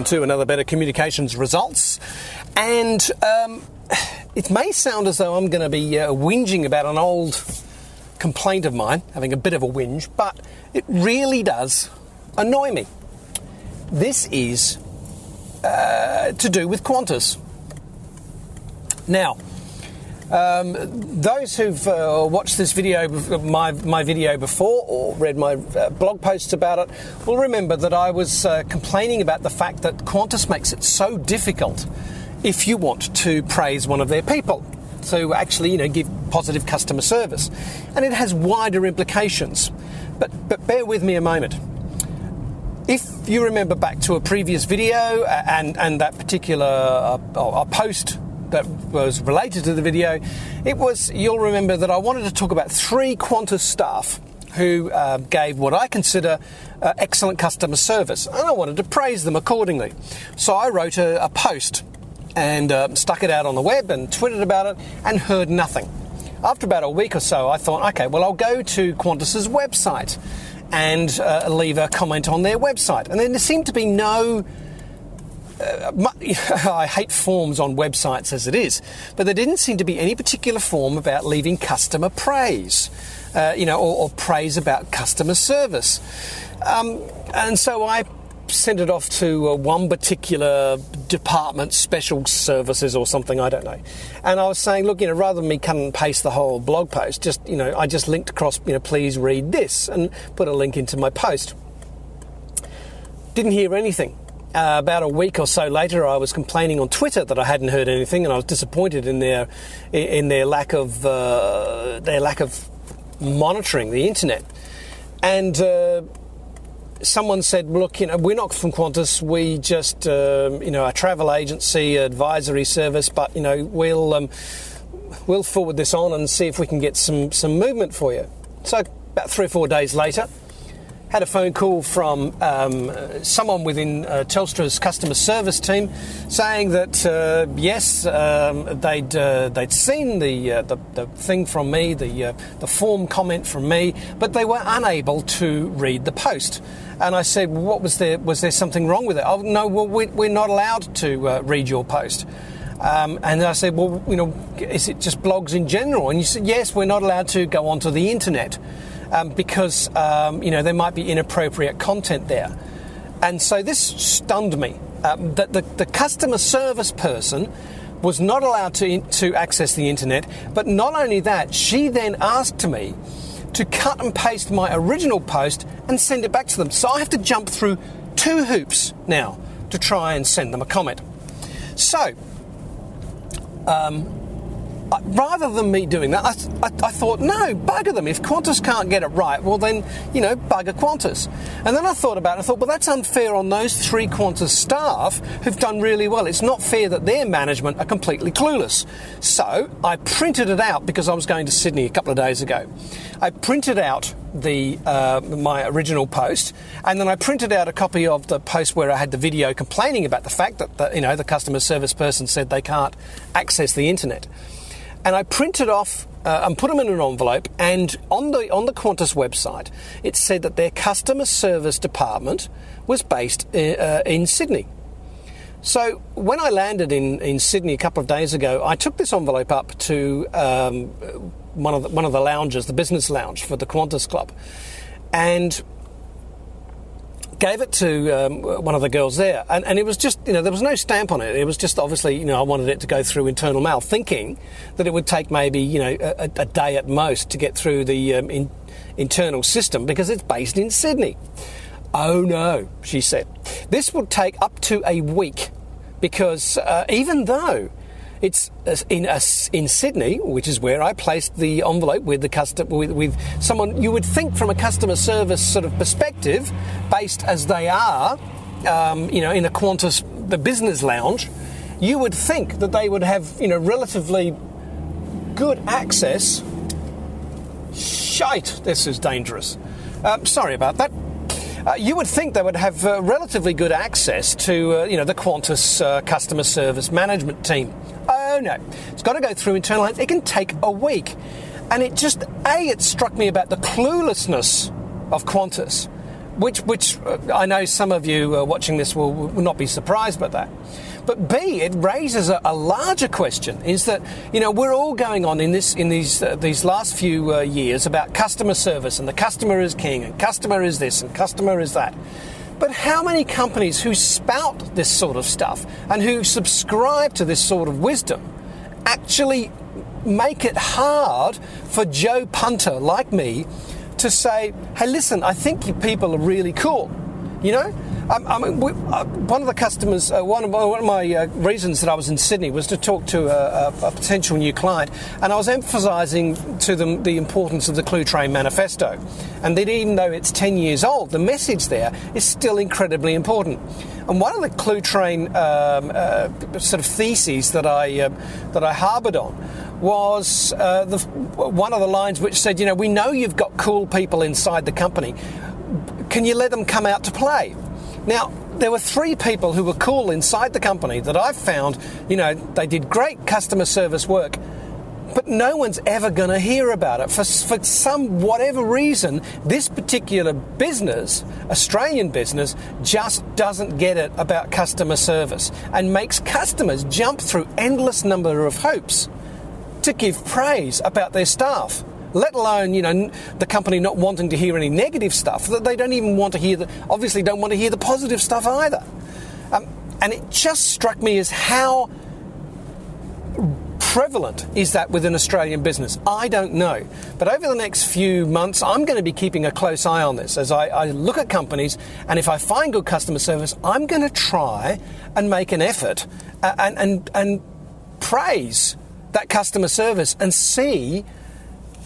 to another Better Communications Results. And it may sound as though I'm going to be whinging about an old complaint of mine, having a bit of a whinge, but it really does annoy me. This is to do with Qantas. Now, those who've watched this video, my video before, or read my blog posts about it, will remember that I was complaining about the fact that Qantas makes it so difficult if you want to praise one of their people, to actually, give positive customer service. And it has wider implications. But bear with me a moment. If you remember back to a previous video and that particular post that was related to the video, you'll remember that I wanted to talk about 3 Qantas staff who gave what I consider excellent customer service, and I wanted to praise them accordingly. So I wrote a post and stuck it out on the web and tweeted about it and heard nothing. After about a week or so, I thought, okay, well, I'll go to Qantas's website and leave a comment on their website. And then there seemed to be no... I hate forms on websites as it is, but there didn't seem to be any particular form about leaving customer praise, or praise about customer service. And so I sent it off to one particular department, special services or something, I don't know. And I was saying, look, rather than me cut and paste the whole blog post, I just linked across, please read this, and put a link into my post. Didn't hear anything. About a week or so later, I was complaining on Twitter that I hadn't heard anything, and I was disappointed in their lack of monitoring the internet. And someone said, "Look, we're not from Qantas. We just, a travel agency, advisory service, but we'll forward this on and see if we can get some movement for you." So about 3 or 4 days later, had a phone call from someone within Telstra's customer service team saying that yes, they'd seen the thing from me, the form comment from me, but they were unable to read the post. And I said, "What was there? Was there something wrong with it?" "Oh no, well we're not allowed to read your post." And I said, "Well, is it just blogs in general?" And you said, "Yes, we're not allowed to go onto the internet." Because, there might be inappropriate content there. And so this stunned me, that the customer service person was not allowed to access the internet, but not only that, she then asked me to cut and paste my original post and send it back to them. So I have to jump through 2 hoops now to try and send them a comment. So, rather than me doing that, I thought, no, bugger them. If Qantas can't get it right, well then, bugger Qantas. And then I thought about it, I thought, well, that's unfair on those 3 Qantas staff who've done really well. It's not fair that their management are completely clueless. So I printed it out because I was going to Sydney a couple of days ago. I printed out my original post, and then I printed out a copy of the post where I had the video complaining about the fact that the customer service person said they can't access the internet. And I printed off and put them in an envelope, and on the Qantas website, it said that their customer service department was based in Sydney. So when I landed in Sydney a couple of days ago, I took this envelope up to one of the lounges, the business lounge for the Qantas Club, and gave it to one of the girls there, and it was just, there was no stamp on it. It was just obviously, I wanted it to go through internal mail, thinking that it would take maybe, a day at most to get through the internal system because it's based in Sydney. "Oh no," she said, "this would take up to a week because even though it's in Sydney, which is where I placed the envelope with with someone you would think from a customer service sort of perspective, based as they are, in a Qantas, the business lounge, you would think that they would have, relatively good access." Shite, this is dangerous. Sorry about that. You would think they would have relatively good access to, the Qantas customer service management team. Oh no, it's got to go through internal. It can take a week. And it struck me about the cluelessness of Qantas which I know some of you watching this will not be surprised by that. But B, it raises a larger question, is that, we're all going on in these last few years about customer service, and the customer is king, and customer is this, and customer is that. But how many companies who spout this sort of stuff and who subscribe to this sort of wisdom actually make it hard for Joe Punter like me to say, hey, listen, I think you people are really cool, one of the customers, one of my reasons that I was in Sydney was to talk to a potential new client, and I was emphasising to them the importance of the Clue Train Manifesto, and that even though it's 10 years old, the message there is still incredibly important. And one of the Clue Train sort of theses that I harboured on was one of the lines which said, we know you've got cool people inside the company. Can you let them come out to play? Now, there were 3 people who were cool inside the company that I've found, they did great customer service work, but no one's ever going to hear about it. For some whatever reason, this particular business, Australian business, just doesn't get it about customer service and makes customers jump through endless number of hoops to give praise about their staff. Let alone, the company not wanting to hear any negative stuff, that they don't even want to hear obviously don't want to hear the positive stuff either. And it just struck me as how prevalent is that within Australian business? I don't know. But over the next few months, I'm going to be keeping a close eye on this as I look at companies, and if I find good customer service, I'm going to try and make an effort and praise that customer service and see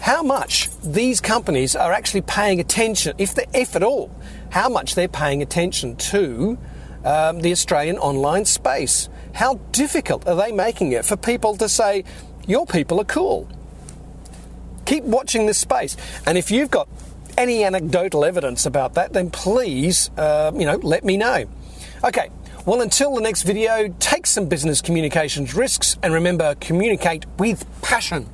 how much these companies are actually paying attention, if at all, how much they're paying attention to the Australian online space. How difficult are they making it for people to say, your people are cool? Keep watching this space. And if you've got any anecdotal evidence about that, then please, let me know. Okay, well, until the next video, take some business communications risks and remember, communicate with passion.